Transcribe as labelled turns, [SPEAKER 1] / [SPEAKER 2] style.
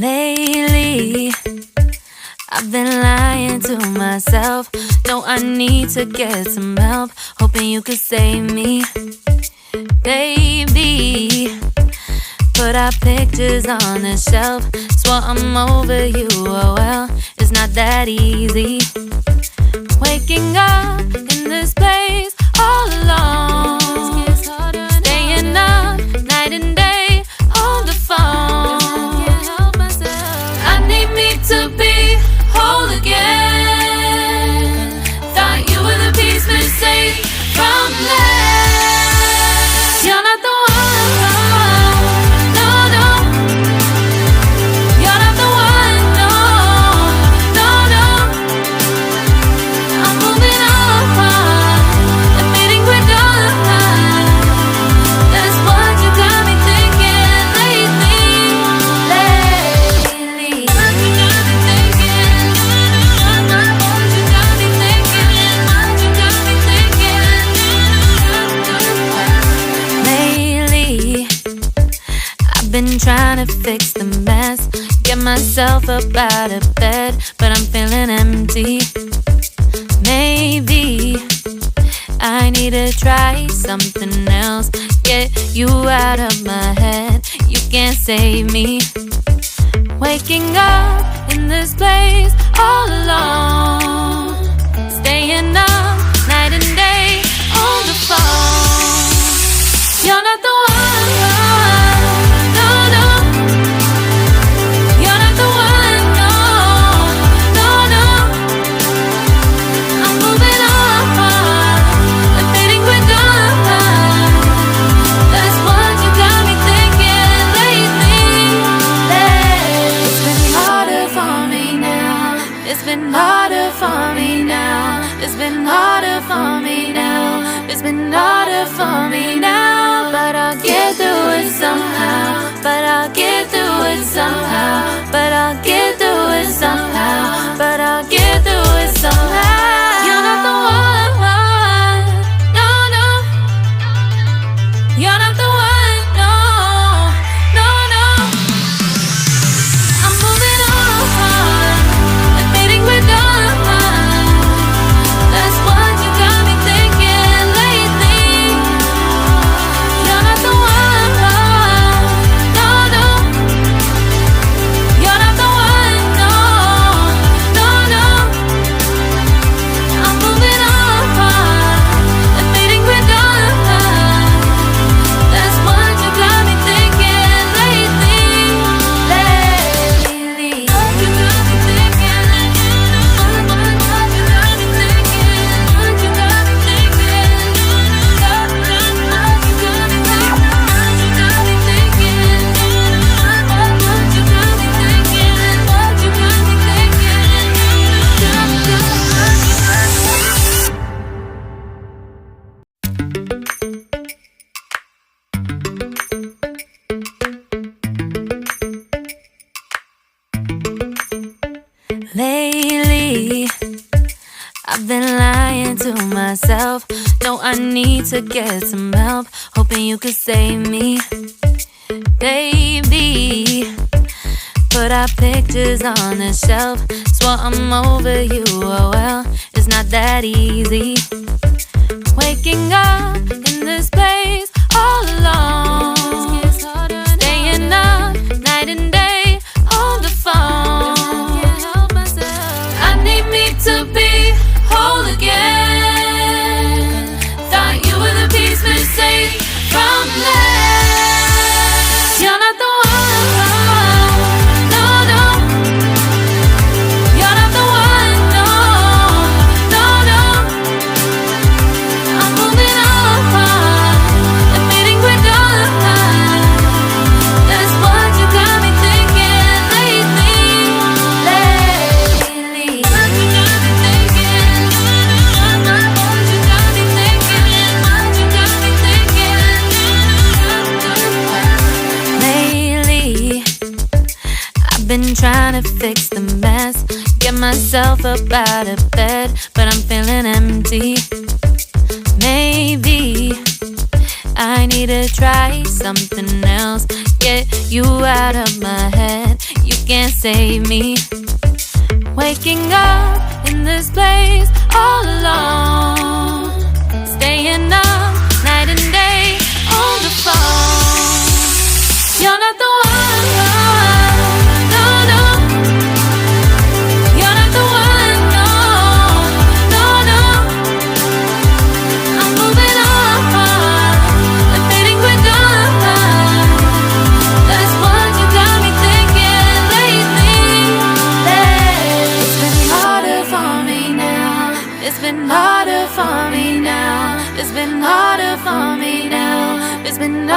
[SPEAKER 1] Lately, I've been lying to myself. No, I need to get some help. Hoping you could save me, baby. Put our pictures on the shelf. Swore I'm over you, oh well, it's not that easy. Waking up in this place all alone, staying up night and day on the phone. I need me to be whole again. Thought you were the piece missing from left. You're not the one, no, no. You're not the one, no, no, no. I'm moving on, admitting we're done. That's what you got me thinking lately. What you got me thinking? What you got me thinking? What you got me thinking? Lately, I've been trying to fix the mess, get myself up out of bed, but I'm feeling empty. Maybe I need to try something else. Get you out of my head, you can't save me. Waking up in this place all alone, staying up night and day on the phone. You're not the one, no, no. You're not the one, no, no, no. I'm moving on, admitting we're done. That's what you got me thinking lately. It's been harder for me now. It's been harder for me now. It's been harder for me now. It's been harder for me now. But I'll get through it somehow. But I'll get through it somehow. But I'll get through it somehow. But I'll get through it somehow. You're not the one, no, no. You're not the one, no, no, no. I'm moving on, admitting we're done. That's what you got me thinking lately. You're not the one, no, no. You're not the one, no, no, no. I'm moving on, admitting we're done. That's what you got me thinking lately. What you got me thinking? What you got me thinking? What you got me thinking? What you got me thinking? What you got me thinking? What you got me thinking? What you got me thinking? Lately, I've been lying to myself. No, I need to get some help. Hoping you could save me, baby. Put our pictures on the shelf. Swore I'm over you, oh well, it's not that easy. Waking up in this place all alone, staying up night and day on the phone. I need me to be whole again. Thought you were the piece missing from left. You're not the one, no, no. You're not the one, no, no, no. I'm moving on, admitting we're done. That's what you got me thinking lately. What you got me thinking? What you got me thinking? What you got me thinking? Lately, I've been trying to fix the mess, get myself up out of bed, but I'm feeling empty. to try something else. Get you out of my head, you can't save me. Waking up in this place all alone, staying up